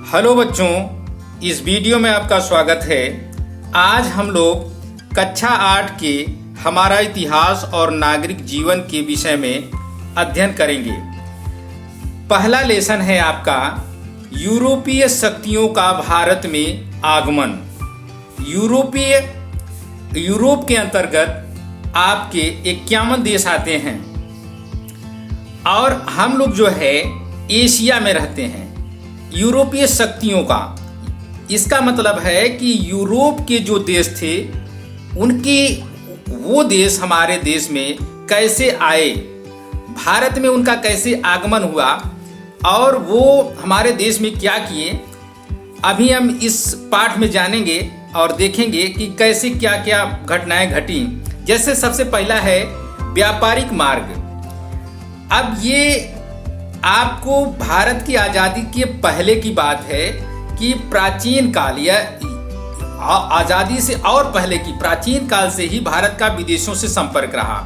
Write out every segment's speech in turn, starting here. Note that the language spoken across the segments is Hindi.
हेलो बच्चों, इस वीडियो में आपका स्वागत है। आज हम लोग कक्षा 8 के हमारा इतिहास और नागरिक जीवन के विषय में अध्ययन करेंगे। पहला लेसन है आपका यूरोपीय शक्तियों का भारत में आगमन। यूरोप के अंतर्गत आपके 51 देश आते हैं और हम लोग जो है एशिया में रहते हैं। यूरोपीय शक्तियों का इसका मतलब है कि यूरोप के जो देश थे उनके वो देश हमारे देश में कैसे आए, भारत में उनका कैसे आगमन हुआ और वो हमारे देश में क्या किए, अभी हम इस पाठ में जानेंगे और देखेंगे कि कैसे क्या क्या घटनाएं घटी। जैसे सबसे पहला है व्यापारिक मार्ग। अब ये आपको भारत की आज़ादी के पहले की बात है कि प्राचीन काल या आज़ादी से और पहले की प्राचीन काल से ही भारत का विदेशों से संपर्क रहा।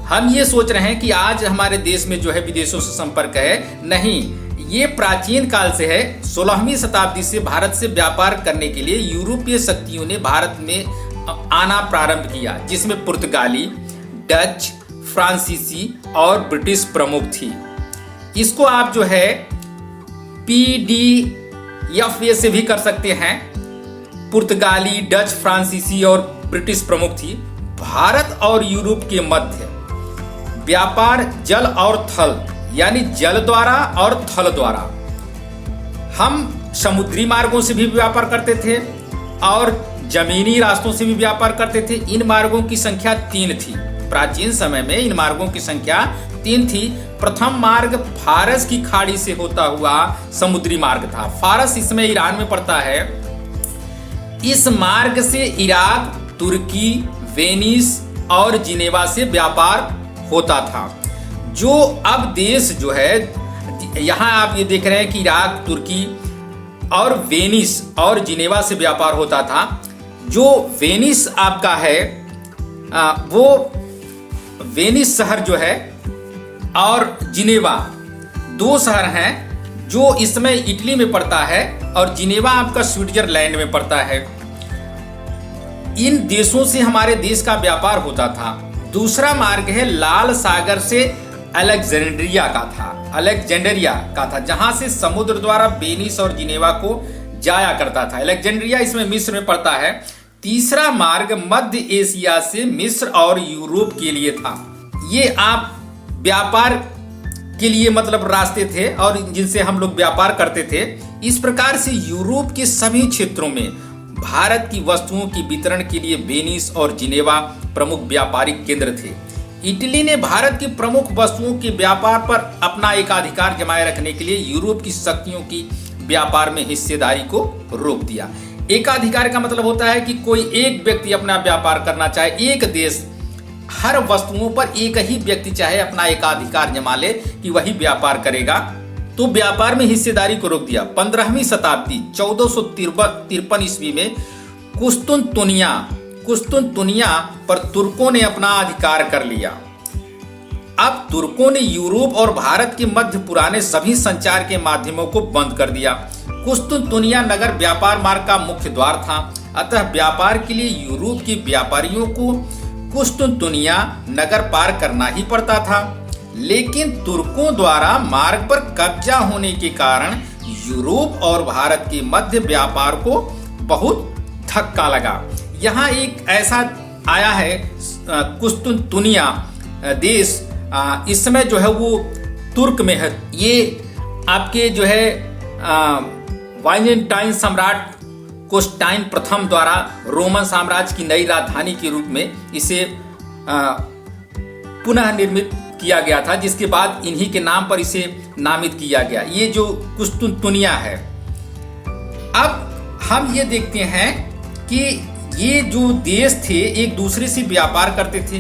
हम ये सोच रहे हैं कि आज हमारे देश में जो है विदेशों से संपर्क है, नहीं, ये प्राचीन काल से है। 16वीं शताब्दी से भारत से व्यापार करने के लिए यूरोपीय शक्तियों ने भारत में आना प्रारंभ किया, जिसमें पुर्तगाली, डच, फ्रांसीसी और ब्रिटिश प्रमुख थी। इसको आप जो है PDF से भी कर सकते हैं। पुर्तगाली, डच, फ्रांसीसी और ब्रिटिश प्रमुख थी। भारत और यूरोप के मध्य व्यापार जल और थल यानी जल द्वारा और थल द्वारा। हम समुद्री मार्गों से भी व्यापार करते थे और जमीनी रास्तों से भी व्यापार करते थे। इन मार्गों की संख्या 3 थी। प्राचीन समय में इन मार्गों की संख्या 3 थी। प्रथम मार्ग फारस की खाड़ी से होता हुआ समुद्री मार्ग था। फारस इसमें ईरान में पड़ता है। इस मार्ग से इराक, तुर्की, वेनिस और जिनेवा से व्यापार होता था। जो अब देश जो है यहाँ आप ये देख रहे हैं कि इराक, तुर्की और वेनिस और जिनेवा से व्यापार होता था। जो वेनिस आपका है वो वेनिस शहर जो है और जिनेवा 2 शहर हैं जो इसमें इटली में पड़ता है और जिनेवा आपका स्विट्जरलैंड में पड़ता है। इन देशों से हमारे देश का व्यापार होता था। दूसरा मार्ग है लाल सागर से अलेक्जेंड्रिया का था, जहां से समुद्र द्वारा वेनिस और जिनेवा को जाया करता था। अलेक्जेंड्रिया इसमें मिस्र में पड़ता है। तीसरा मार्ग मध्य एशिया से मिस्र और यूरोप के लिए था। ये आप व्यापार के लिए मतलब रास्ते थे और जिनसे हम लोग व्यापार करते थे। इस प्रकार से यूरोप के सभी क्षेत्रों में भारत की वस्तुओं की वितरण के लिए वेनिस और जिनेवा प्रमुख व्यापारिक केंद्र थे। इटली ने भारत की प्रमुख वस्तुओं के व्यापार पर अपना एकाधिकार जमाए रखने के लिए यूरोप की शक्तियों की व्यापार में हिस्सेदारी को रोक दिया। एकाधिकार का मतलब होता है कि कोई एक व्यक्ति अपना व्यापार करना चाहे, एक देश हर वस्तुओं पर एक ही व्यक्ति चाहे अपना एकाधिकार जमा ले कि वही व्यापार करेगा, तो व्यापार में हिस्सेदारी को रोक दिया। 15वीं शताब्दी 1453 ईस्वी में कुस्तुनतुनिया पर तुर्कों ने अपना अधिकार कर लिया। अब तुर्कों ने यूरोप और भारत के मध्य पुराने सभी संचार के माध्यमों को बंद कर दिया। कुस्तुनतुनिया नगर व्यापार मार्ग का मुख्य द्वार था, अतः व्यापार के लिए यूरोप के व्यापारियों को कुस्तुनतुनिया नगर पार करना ही पड़ता था। लेकिन तुर्कों द्वारा मार्ग पर कब्जा होने के कारण यूरोप और भारत के मध्य व्यापार को बहुत धक्का लगा। यहाँ एक ऐसा आया है कुस्तुनतुनिया देश, इस समय जो है वो तुर्क में है। ये आपके जो है बाइजेंटाइन सम्राट कोस्टाइन प्रथम द्वारा रोमन साम्राज्य की नई राजधानी के रूप में इसे पुनः निर्मित किया गया था, जिसके बाद इन्हीं के नाम पर इसे नामित किया गया। ये जो कुस्तुनतुनिया है। अब हम ये देखते हैं कि ये जो देश थे एक दूसरे से व्यापार करते थे।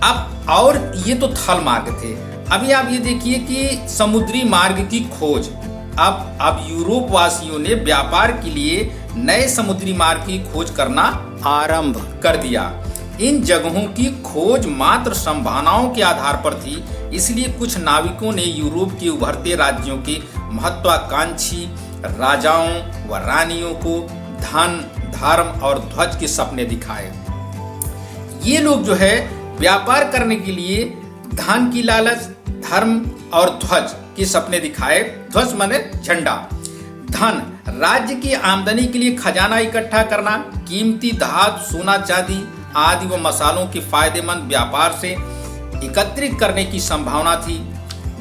अब और ये तो थल मार्ग थे। अभी आप ये देखिए कि समुद्री मार्ग की खोज। अब यूरोप वासियों ने व्यापार के लिए नए समुद्री मार्ग की खोज करना आरंभ कर दिया। इन जगहों की खोज मात्र संभावनाओं के आधार पर थी, इसलिए कुछ नाविकों ने यूरोप के उभरते राज्यों के महत्वाकांक्षी राजाओं व रानियों को धन, धर्म और ध्वज के सपने दिखाए। ये लोग जो है व्यापार करने के लिए धन की लालच, धर्म और ध्वज के सपने दिखाए। ध्वज माने झंडा। धन, राज्य की आमदनी के लिए खजाना इकट्ठा करना, कीमती धातु, सोना, चांदी आदि व मसालों के फायदेमंद व्यापार से एकत्रित करने की संभावना थी।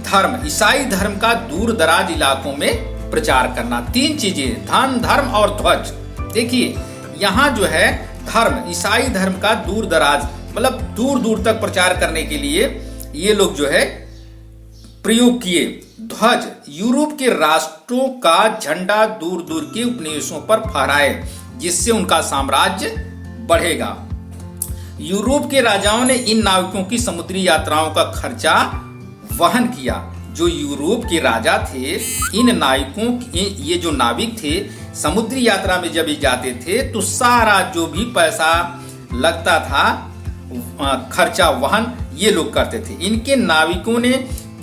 धर्म, ईसाई धर्म का दूर दराज इलाकों में प्रचार करना। 3 चीजें, धन, धर्म और ध्वज। देखिए यहाँ जो है धर्म, ईसाई धर्म का दूर दराज मतलब दूर दूर तक प्रचार करने के लिए ये लोग जो है प्रयोग किए। ध्वज, यूरोप के राष्ट्रों का झंडा दूर दूर के उपनिवेशों पर फहराए जिससे उनका साम्राज्य बढ़ेगा। यूरोप के राजाओं ने इन नाविकों की समुद्री यात्राओं का खर्चा वहन किया। जो यूरोप के राजा थे, इन नाविकों ये जो नाविक थे समुद्री यात्रा में जब ये जाते थे तो सारा जो भी पैसा लगता था खर्चा वहन ये लोग करते थे। इनके नाविकों ने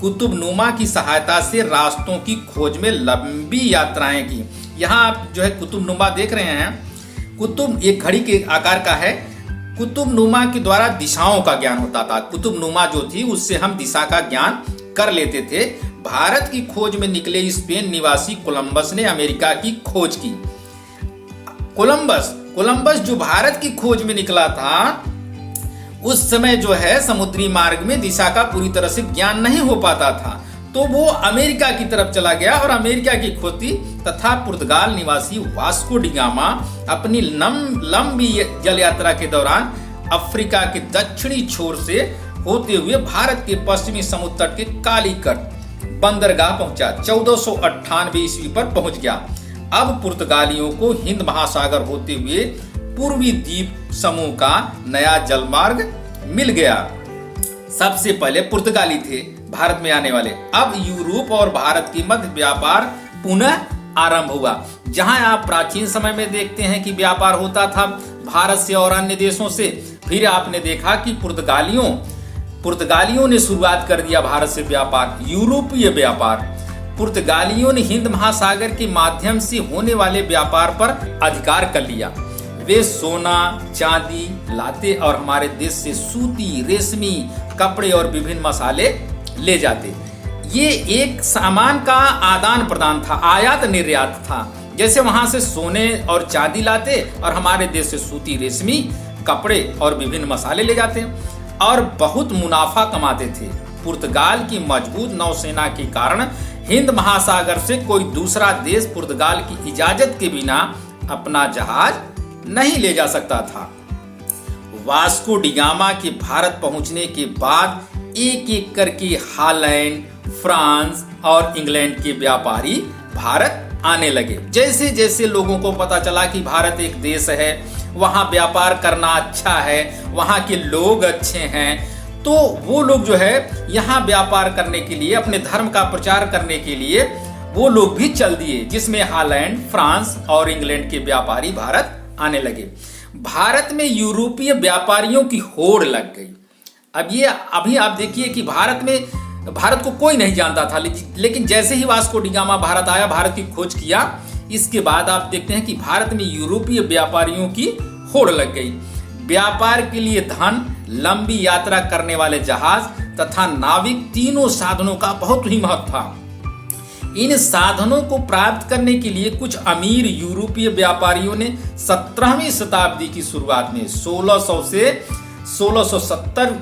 कुतुबनुमा की सहायता से रास्तों की खोज में लंबी यात्राएं की। यहाँ आप जो है कुतुबनुमा देख रहे हैं। कुतुब एक घड़ी के आकार का है। कुतुबनुमा के द्वारा दिशाओं का ज्ञान होता था। कुतुबनुमा जो थी उससे हम दिशा का ज्ञान कर लेते थे। भारत की खोज में निकले स्पेन निवासी कोलंबस ने अमेरिका की खोज की। कोलंबस जो भारत की खोज में निकला था उस समय जो है समुद्री मार्ग में दिशा का पूरी तरह से ज्ञान नहीं हो पाता था, तो वो अमेरिका की तरफ चला गया और अमेरिका की खोज की। तथा पुर्तगाल निवासी वास्को डी गामा अपनी लंबी जल यात्रा के दौरान अफ्रीका के दक्षिणी छोर से होते हुए भारत के पश्चिमी समुद्र तट के कालीकट बंदरगाह पहुंचा। 1498 ईस्वी पर पहुंच गया। अब पुर्तगालियों को हिंद महासागर होते हुए पूर्वी द्वीप समूह का नया जलमार्ग मिल गया। सबसे पहले पुर्तगाली थे भारत में आने वाले। अब यूरोप और भारत के मध्य व्यापार पुनः आरंभ हुआ। जहां आप प्राचीन समय में देखते हैं कि व्यापार होता था भारत से और अन्य देशों से, फिर आपने देखा कि पुर्तगालियों ने शुरुआत कर दिया भारत से व्यापार, यूरोपीय व्यापार। पुर्तगालियों ने हिंद महासागर के माध्यम से होने वाले व्यापार पर अधिकार कर लिया। वे सोना, चांदी लाते और हमारे देश से सूती, रेशमी कपड़े और विभिन्न मसाले ले जाते। ये एक सामान का आदान प्रदान था, आयात निर्यात था। जैसे वहां से सोने और चांदी लाते और हमारे देश से सूती, रेशमी कपड़े और विभिन्न मसाले ले जाते और बहुत मुनाफा कमाते थे। पुर्तगाल की मजबूत नौसेना के कारण हिंद महासागर से कोई दूसरा देश पुर्तगाल की इजाजत के बिना अपना जहाज नहीं ले जा सकता था। वास्को डी गामा के भारत पहुंचने के बाद एक एक करके हॉलैंड, फ्रांस और इंग्लैंड के व्यापारी भारत आने लगे। जैसे जैसे लोगों को पता चला कि भारत एक देश है, वहां व्यापार करना अच्छा है, वहां के लोग अच्छे हैं, तो वो लोग जो है यहाँ व्यापार करने के लिए, अपने धर्म का प्रचार करने के लिए वो लोग भी चल दिए, जिसमें हॉलैंड, फ्रांस और इंग्लैंड के व्यापारी भारत आने लगे। भारत में यूरोपीय व्यापारियों की होड़ लग गई। अभी आप देखिए कि भारत को कोई नहीं जानता था, लेकिन जैसे ही वास्को डी गामा भारत आया, भारत की खोज किया, इसके बाद आप देखते हैं कि भारत में यूरोपीय व्यापारियों की होड़ लग गई। व्यापार के लिए धन, लंबी यात्रा करने वाले जहाज तथा नाविक, तीनों साधनों का बहुत ही महत्व था। इन साधनों को प्राप्त करने के लिए कुछ अमीर यूरोपीय व्यापारियों ने 17वीं शताब्दी की शुरुआत में 1600 से 1670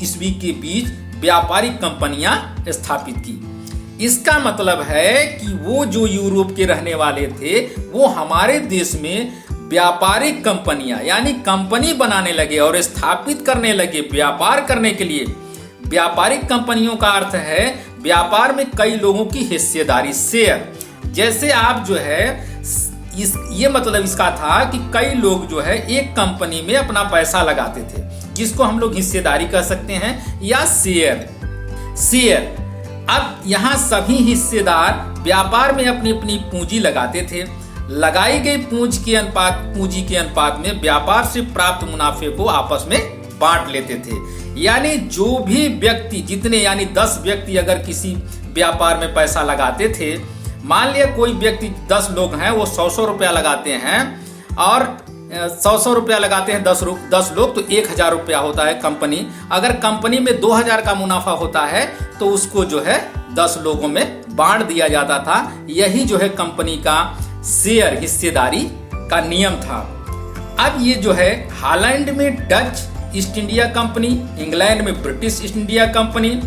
ईस्वी के बीच व्यापारिक कंपनियां स्थापित की। इसका मतलब है कि वो जो यूरोप के रहने वाले थे वो हमारे देश में व्यापारिक कंपनियां यानी कंपनी बनाने लगे और स्थापित करने लगे व्यापार करने के लिए। व्यापारिक कंपनियों का अर्थ है व्यापार में कई लोगों की हिस्सेदारी, शेयर। जैसे आप जो है ये मतलब इसका था कि कई लोग जो है एक कंपनी में अपना पैसा लगाते थे, जिसको हम लोग हिस्सेदारी कह सकते हैं या शेयर। अब यहाँ सभी हिस्सेदार व्यापार में अपनी अपनी पूंजी लगाते थे। लगाई गई पूंजी के अनुपात में व्यापार से प्राप्त मुनाफे को आपस में बांट लेते थे। यानी जो भी व्यक्ति यानी 10 व्यक्ति अगर किसी व्यापार में पैसा लगाते थे मान लिया कोई व्यक्ति 10 लोग हैं, वो 100 रुपया लगाते हैं और 100 रुपया लगाते हैं 10 लोग, तो 1000 रुपया होता है कंपनी। अगर कंपनी में 2000 का मुनाफा होता है तो उसको जो है 10 लोगों में बांट दिया जाता था। यही जो है कंपनी का शेयर हिस्सेदारी का नियम था। अब ये जो है हॉलैंड में Dutch east India company, England में ब्रिटिश ईस्ट इंडिया कंपनी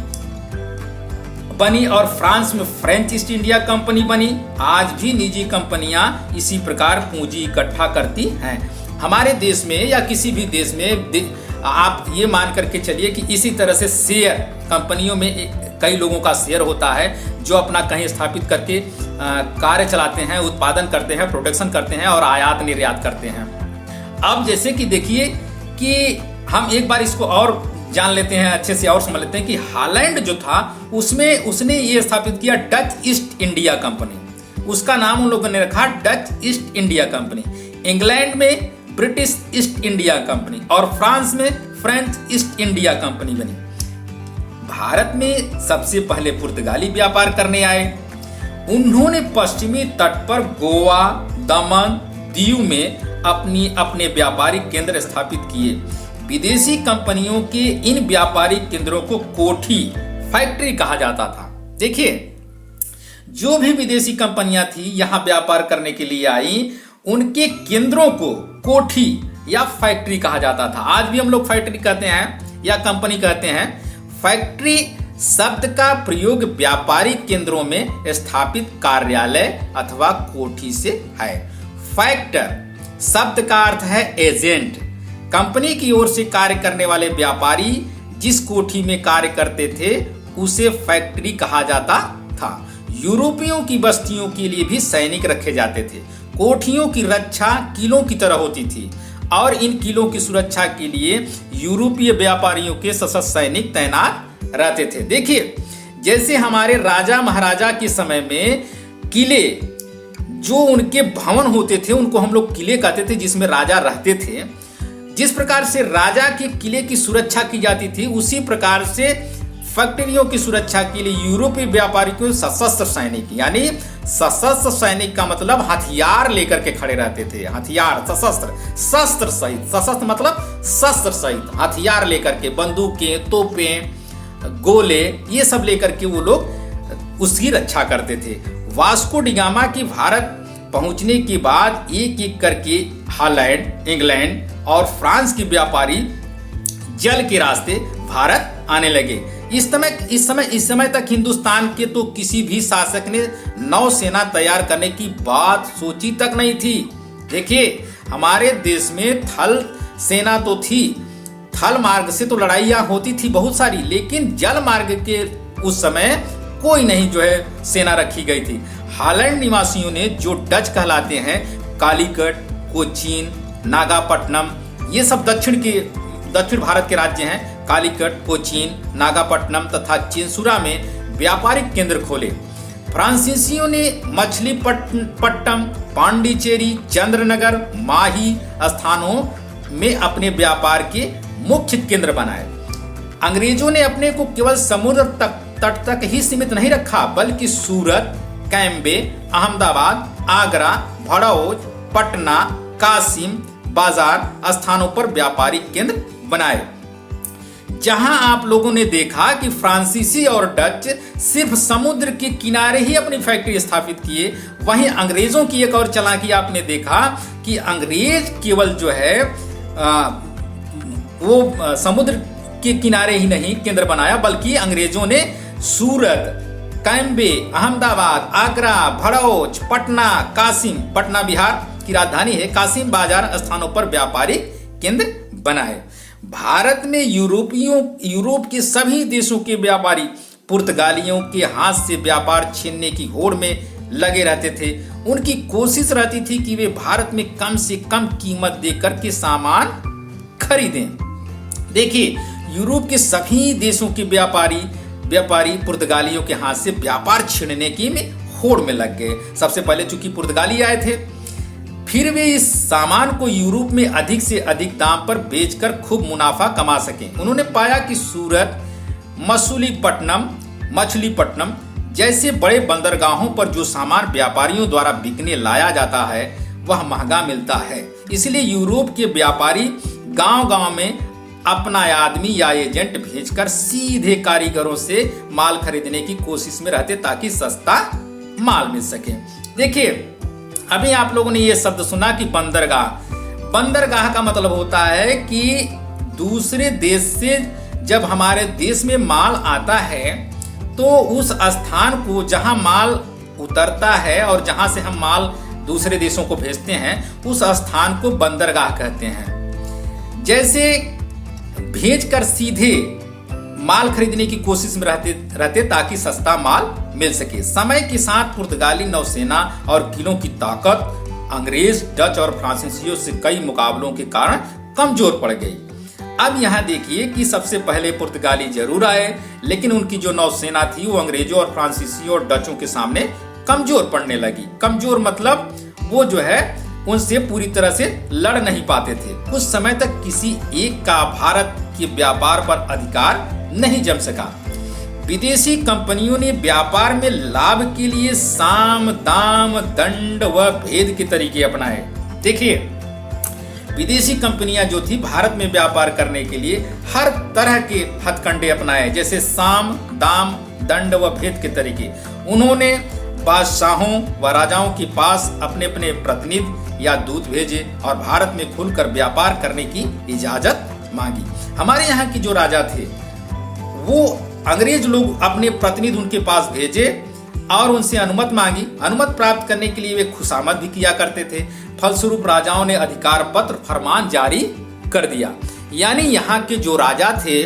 बनी और फ्रांस में फ्रेंच ईस्ट इंडिया कंपनी बनी। आज भी निजी कंपनियां इसी प्रकार पूंजी इकट्ठा करती हैं। हमारे देश में या किसी भी देश में आप ये मान करके चलिए कि इसी तरह से शेयर कंपनियों में कई लोगों का शेयर होता है जो अपना कहीं स्थापित करके कार्य चलाते हैं, उत्पादन करते हैं, प्रोडक्शन करते हैं और आयात निर्यात करते हैं। अब जैसे कि देखिए कि हम एक बार इसको और जान लेते हैं, अच्छे से और समझ लेते हैं कि हॉलैंड जो था उसमें उसने ये स्थापित किया डच ईस्ट इंडिया कंपनी। उसका नाम उन लोगों ने रखा Dutch east India company. England में ब्रिटिश ईस्ट इंडिया कंपनी और फ्रांस में फ्रेंच ईस्ट इंडिया कंपनी बनी। भारत में सबसे पहले पुर्तगाली व्यापार करने आए। उन्होंने पश्चिमी तट पर गोवा, दमन, दीव में अपने व्यापारिक केंद्र स्थापित किए। विदेशी कंपनियों के इन व्यापारिक केंद्रों को कोठी, फैक्ट्री कहा जाता था। देखिए, जो भी विदेशी कंपनियां थी यहां व्यापार करने के लिए आई, उनके केंद्रों को कोठी या फैक्ट्री कहा जाता था। आज भी हम लोग फैक्ट्री कहते हैं या कंपनी कहते हैं। फैक्ट्री शब्द का प्रयोग व्यापारिक केंद्रों में स्थापित कार्यालय अथवा कोठी से है। फैक्टर शब्द का अर्थ है एजेंट। कंपनी की ओर से कार्य करने वाले व्यापारी जिस कोठी में कार्य करते थे उसे फैक्ट्री कहा जाता था। यूरोपियों की बस्तियों के लिए भी सैनिक रखे जाते थे। कोठियों की रक्षा किलों की तरह होती थी और इन किलों की सुरक्षा के लिए यूरोपीय व्यापारियों के सशस्त्र सैनिक तैनात रहते थे। देखिए, जैसे हमारे राजा महाराजा के समय में किले, जो उनके भवन होते थे उनको हम लोग किले कहते थे, जिसमें राजा रहते थे। जिस प्रकार से राजा के किले की सुरक्षा की जाती थी, उसी प्रकार से फैक्ट्रियों की सुरक्षा के लिए यूरोपीय व्यापारियों सशस्त्र सैनिक, यानी सशस्त्र सैनिक का मतलब हथियार लेकर के खड़े रहते थे। हथियार, शस्त्र, शस्त्र सहित, शस्त्र मतलब शस्त्र सहित हथियार लेकर के, बंदूकें, तोपें, गोले, ये सब लेकर के वो लोग उसकी रक्षा करते थे। वास्को डी गामा की भारत पहुंचने के बाद एक एक करके हॉलैंड, इंग्लैंड और फ्रांस के व्यापारी जल के रास्ते भारत आने लगे। इस समय तक हिंदुस्तान के तो किसी भी शासक ने नौसेना तैयार करने की बात सोची तक नहीं थी। देखिए, हमारे देश में थल सेना तो थी, थल मार्ग से तो लड़ाइयाँ होती थी बहुत सारी, लेकिन जल मार्ग के उस समय कोई नहीं जो है सेना रखी गई थी। हॉलैंड निवासियों ने, जो डच कहलाते हैं, कालीकट, कोचीन, नागापट्टनम, ये सब दक्षिण भारत के राज्य हैं। कालीकट, कोचीन, नागापट्टनम तथा चेंसुरा में व्यापारिक केंद्र खोले। फ्रांसीसियों ने मछलीपट्टनम, पांडिचेरी, चंद्रनगर, माही स्थानों में अपने व्यापार के मुख्य केंद्र बनाए। अंग्रेजों ने अपने को केवल समुद्र तट तक ही सीमित नहीं रखा, बल्कि सूरत, कैम्बे, अहमदाबाद, आगरा, भड़ौज, पटना, कासिम, बाजार स्थानों पर व्यापारिक केंद्र बनाए। जहां आप लोगों ने देखा कि फ्रांसीसी और डच सिर्फ समुद्र के किनारे ही अपनी फैक्ट्री स्थापित किए, वहीं अंग्रेजों की एक और चालाकी आपने देखा कि अंग्रेज केवल जो है वो समुद्र के किनारे ही नहीं केंद्र बनाया, बल्कि अंग्रेजों ने सूरत, कैम्बे, अहमदाबाद, आगरा, भड़ौच, पटना, कासिम, पटना बिहार की राजधानी है, कासिम बाजार स्थानों पर व्यापारिक केंद्र बनाए। भारत में यूरोप के सभी देशों के व्यापारी पुर्तगालियों के हाथ से व्यापार छीनने की होड़ में लगे रहते थे। उनकी कोशिश रहती थी कि वे भारत में कम से कम कीमत देकर के सामान खरीदें। देखिए, यूरोप के सभी देशों के व्यापारी पुर्तगालियों के हाथ से व्यापार छीनने की होड़ में लग गए। सबसे पहले चूंकि पुर्तगाली आए थे, फिर वे इस सामान को यूरोप में अधिक से अधिक दाम पर बेचकर खूब मुनाफा कमा सकें। उन्होंने पाया कि सूरत, मछलीपट्टनम, जैसे बड़े बंदरगाहों पर जो सामान व्यापारियों द्वारा बिकने लाया जाता है वह महंगा मिलता है, इसलिए यूरोप के व्यापारी गांव-गांव में अपना आदमी या एजेंट भेजकर सीधे कारीगरों से माल खरीदने की कोशिश में रहते ताकि सस्ता माल मिल सके। देखिए, अभी आप लोगों ने ये शब्द सुना कि बंदरगाह। बंदरगाह का मतलब होता है कि दूसरे देश से जब हमारे देश में माल आता है तो उस स्थान को जहां माल उतरता है और जहां से हम माल दूसरे देशों को भेजते हैं उस स्थान को बंदरगाह कहते हैं। जैसे भेजकर सीधे माल खरीदने की कोशिश में रहते ताकि सस्ता माल मिल सके। समय के साथ पुर्तगाली नौसेना और किलों की ताकत अंग्रेज, डच और फ्रांसीसियों से कई मुकाबलों के कारण कमजोर पड़ गई। अब यहाँ देखिए कि सबसे पहले पुर्तगाली जरूर आए, लेकिन उनकी जो नौसेना थी वो अंग्रेजों और फ्रांसीसियों और डचों के सामने कमजोर पड़ने लगी। कमजोर मतलब वो जो है उनसे पूरी तरह से लड़ नहीं पाते थे। कुछ समय तक किसी एक का भारत के व्यापार पर अधिकार नहीं जम सका। विदेशी कंपनियों ने व्यापार में लाभ के लिए साम, दाम, दंड व भेद के तरीके अपनाए। देखिए, विदेशी कंपनियां जो थी भारत में व्यापार करने के लिए हर तरह के हथकंडे अपनाए, जैसे साम, दाम, दंड व भेद के तरीके। उन्होंने बादशाहों व राजाओं के पास अपने अपने प्रतिनिधि या दूत भेजे और भारत में खुलकर व्यापार करने की इजाजत मांगी। हमारे यहाँ की जो राजा थे वो अंग्रेज लोग अपने प्रतिनिधि उनके पास भेजे और उनसे अनुमति मांगी। अनुमति प्राप्त करने के लिए वे खुशामद भी किया करते थे। फलस्वरूप राजाओं ने अधिकार पत्र फरमान जारी कर दिया। यानी यहाँ के जो राजा थे,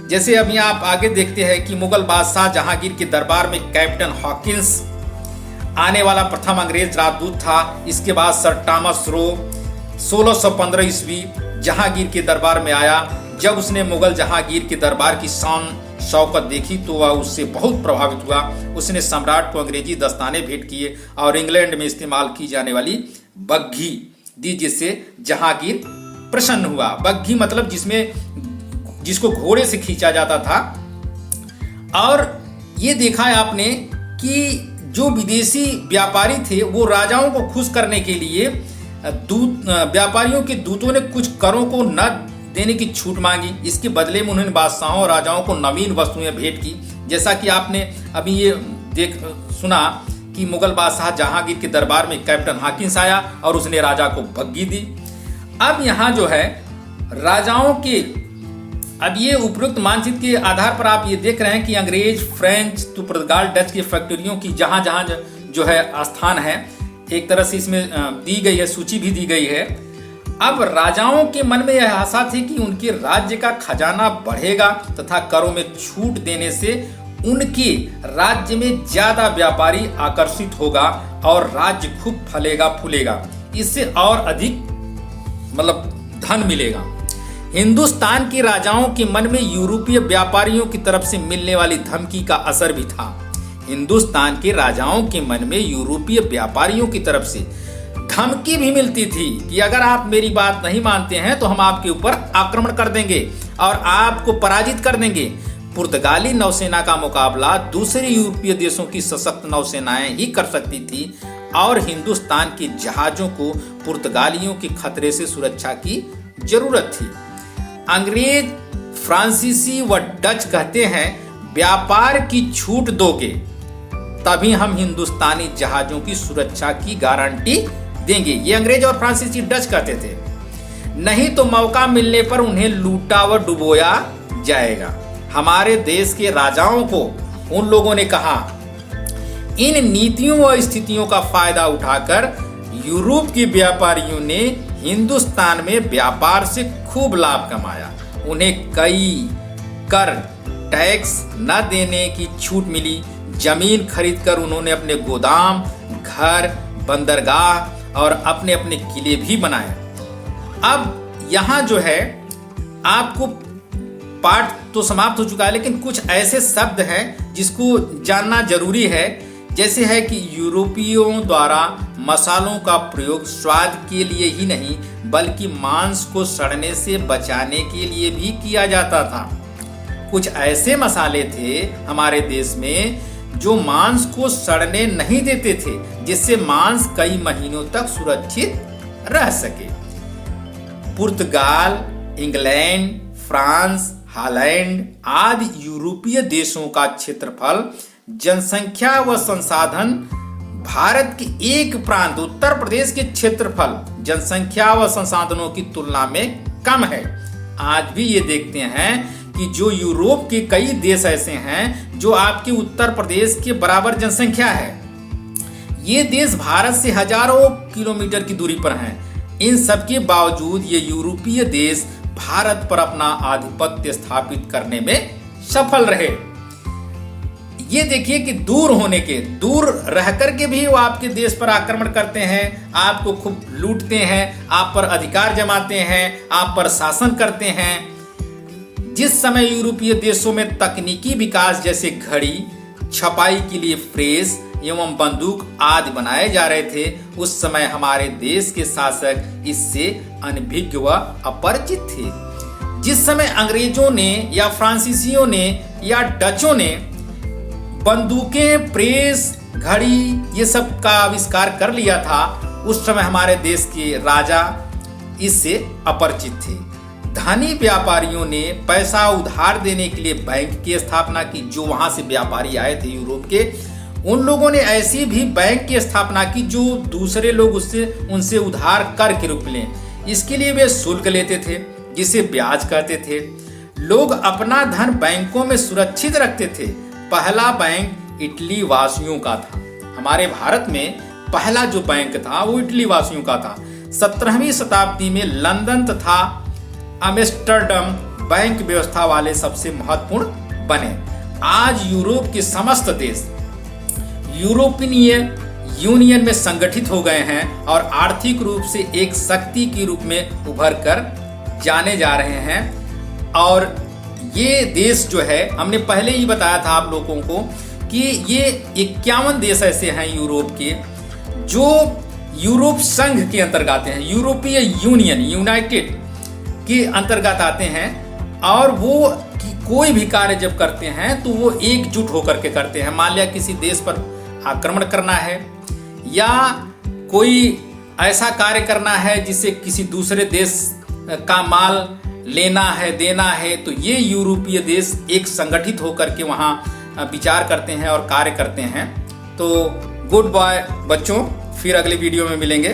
जैसे अभी आप आगे देखते हैं कि मुगल बादशाह जहांगीर के दरबार में कैप्टन हॉकिंस आने वाला प्रथम अंग्रेज राजदूत था। इसके बाद सर टॉमस रो 1615 ईस्वी जहांगीर के दरबार में आया। जब उसने मुगल जहांगीर के दरबार की शान शौकत देखी तो वह उससे बहुत प्रभावित हुआ। उसने सम्राट को अंग्रेजी दस्ताने भेंट किए और इंग्लैंड में इस्तेमाल की जाने वाली बग्घी दी, जिससे जहांगीर प्रसन्न हुआ। बग्घी मतलब जिसको घोड़े से खींचा जाता था। और ये देखा है आपने कि जो विदेशी व्यापारी थे वो राजाओं को खुश करने के लिए व्यापारियों के दूतों ने कुछ करों को न देने की छूट मांगी। इसके बदले में उन्होंने बादशाहों और राजाओं को नवीन वस्तुएं भेंट की। जैसा कि आपने अभी ये सुना कि मुगल बादशाह जहांगीर के दरबार में कैप्टन हॉकिंस आया और उसने राजा को बग्घी दी। अब यहाँ जो है राजाओं के, अब ये उपरोक्त मानचित्र के आधार पर आप ये देख रहे हैं कि अंग्रेज, फ्रेंच, तो पुर्तगाल, डच की फैक्ट्रियों की जहां जहां जो है स्थान है, एक तरह से इसमें दी गई है, सूची भी दी गई है। अब राजाओं के मन में यह आशा थी कि उनके राज्य का खजाना बढ़ेगा तथा करों में छूट देने से उनके राज्य में ज्यादा व्यापारी आकर्षित होगा और राज्य खूब फलेगा फूलेगा, इससे और अधिक मतलब धन मिलेगा। हिंदुस्तान के राजाओं के मन में यूरोपीय व्यापारियों की तरफ से मिलने वाली धमकी का असर भी था। हिंदुस्तान के राजाओं के मन में यूरोपीय व्यापारियों की तरफ से धमकी भी मिलती थी कि अगर आप मेरी बात नहीं मानते हैं तो हम आपके ऊपर आक्रमण कर देंगे और आपको पराजित कर देंगे। पुर्तगाली नौसेना का मुकाबला दूसरे यूरोपीय देशों की सशक्त नौसेनाएं ही कर सकती थी और हिंदुस्तान के जहाजों को पुर्तगालियों के खतरे से सुरक्षा की जरूरत थी। अंग्रेज, फ्रांसीसी व डच कहते हैं व्यापार की छूट दोगे तभी हम हिंदुस्तानी जहाजों की सुरक्षा की गारंटी देंगे। ये अंग्रेज और फ्रांसीसी डच कहते थे। नहीं तो मौका मिलने पर उन्हें लूटा व डुबोया जाएगा। हमारे देश के राजाओं को उन लोगों ने कहा। इन नीतियों व स्थितियों का फायदा उठाकर यूरोप के व्यापारियों ने हिंदुस्तान में व्यापार से खूब लाभ कमाया। उन्हें कई कर, टैक्स न देने की छूट मिली। जमीन खरीदकर उन्होंने अपने गोदाम, घर, बंदरगाह और अपने अपने किले भी बनाए। अब यहाँ जो है आपको पाठ तो समाप्त हो चुका है, लेकिन कुछ ऐसे शब्द हैं जिसको जानना जरूरी है। जैसे है कि यूरोपियों द्वारा मसालों का प्रयोग स्वाद के लिए ही नहीं बल्कि मांस को सड़ने से बचाने के लिए भी किया जाता था। कुछ ऐसे मसाले थे हमारे देश में जो मांस को सड़ने नहीं देते थे, जिससे मांस कई महीनों तक सुरक्षित रह सके। पुर्तगाल, इंग्लैंड, फ्रांस, हॉलैंड आदि यूरोपीय देशों का क्षेत्रफल, जनसंख्या व संसाधन भारत के एक प्रांत उत्तर प्रदेश के क्षेत्रफल, जनसंख्या व संसाधनों की तुलना में कम है। आज भी ये देखते हैं कि जो यूरोप के कई देश ऐसे हैं जो आपके उत्तर प्रदेश के बराबर जनसंख्या है। ये देश भारत से हजारों किलोमीटर की दूरी पर हैं। इन सब के बावजूद ये यूरोपीय देश भारत पर अपना आधिपत्य स्थापित करने में सफल रहे। ये देखिए कि दूर रह करके भी वो आपके देश पर आक्रमण करते हैं, आपको खूब लूटते हैं, आप पर अधिकार जमाते हैं, आप पर शासन करते हैं। जिस समय यूरोपीय देशों में तकनीकी विकास जैसे घड़ी, छपाई के लिए प्रेस एवं बंदूक आदि बनाए जा रहे थे, उस समय हमारे देश के शासक इससे अनभिज्ञ व अपरिचित थे। जिस समय अंग्रेजों ने या फ्रांसीसियों ने या डचों ने बंदूकें, प्रेस, घड़ी ये सब का आविष्कार कर लिया था, उस समय हमारे देश के राजा इससे अपरिचित थे। धनी व्यापारियों ने पैसा उधार देने के लिए बैंक की स्थापना की। जो वहां से व्यापारी आए थे यूरोप के, उन लोगों ने ऐसी भी बैंक की स्थापना की जो दूसरे लोग उनसे उधार कर के रुक लें। इसके लिए वे शुल्क लेते थे, जिसे ब्याज कहते थे। लोग अपना धन बैंकों में सुरक्षित रखते थे। पहला बैंक इटली वासियों का था। हमारे भारत में पहला जो बैंक था वो इटली वासियों का था। 17वीं शताब्दी में लंदन तथा एम्स्टर्डम बैंक व्यवस्था वाले सबसे महत्वपूर्ण बने। आज यूरोप के समस्त देश यूरोपीय यूनियन में संगठित हो गए हैं और आर्थिक रूप से एक शक्ति के रूप में उभर कर जाने जा रहे हैं। और ये देश जो है, हमने पहले ही बताया था आप लोगों को कि ये 51 देश ऐसे हैं यूरोप के जो यूरोप संघ के अंतर्गत हैं, यूरोपीय यूनियन यूनाइटेड के अंतर्गत आते हैं। और वो कोई भी कार्य जब करते हैं तो वो एकजुट होकर के करते हैं। मान लिया किसी देश पर आक्रमण करना है या कोई ऐसा कार्य करना है जिससे किसी दूसरे देश का माल लेना है, देना है, तो ये यूरोपीय देश एक संगठित होकर के वहाँ विचार करते हैं और कार्य करते हैं। तो गुड बाय बच्चों, फिर अगले वीडियो में मिलेंगे।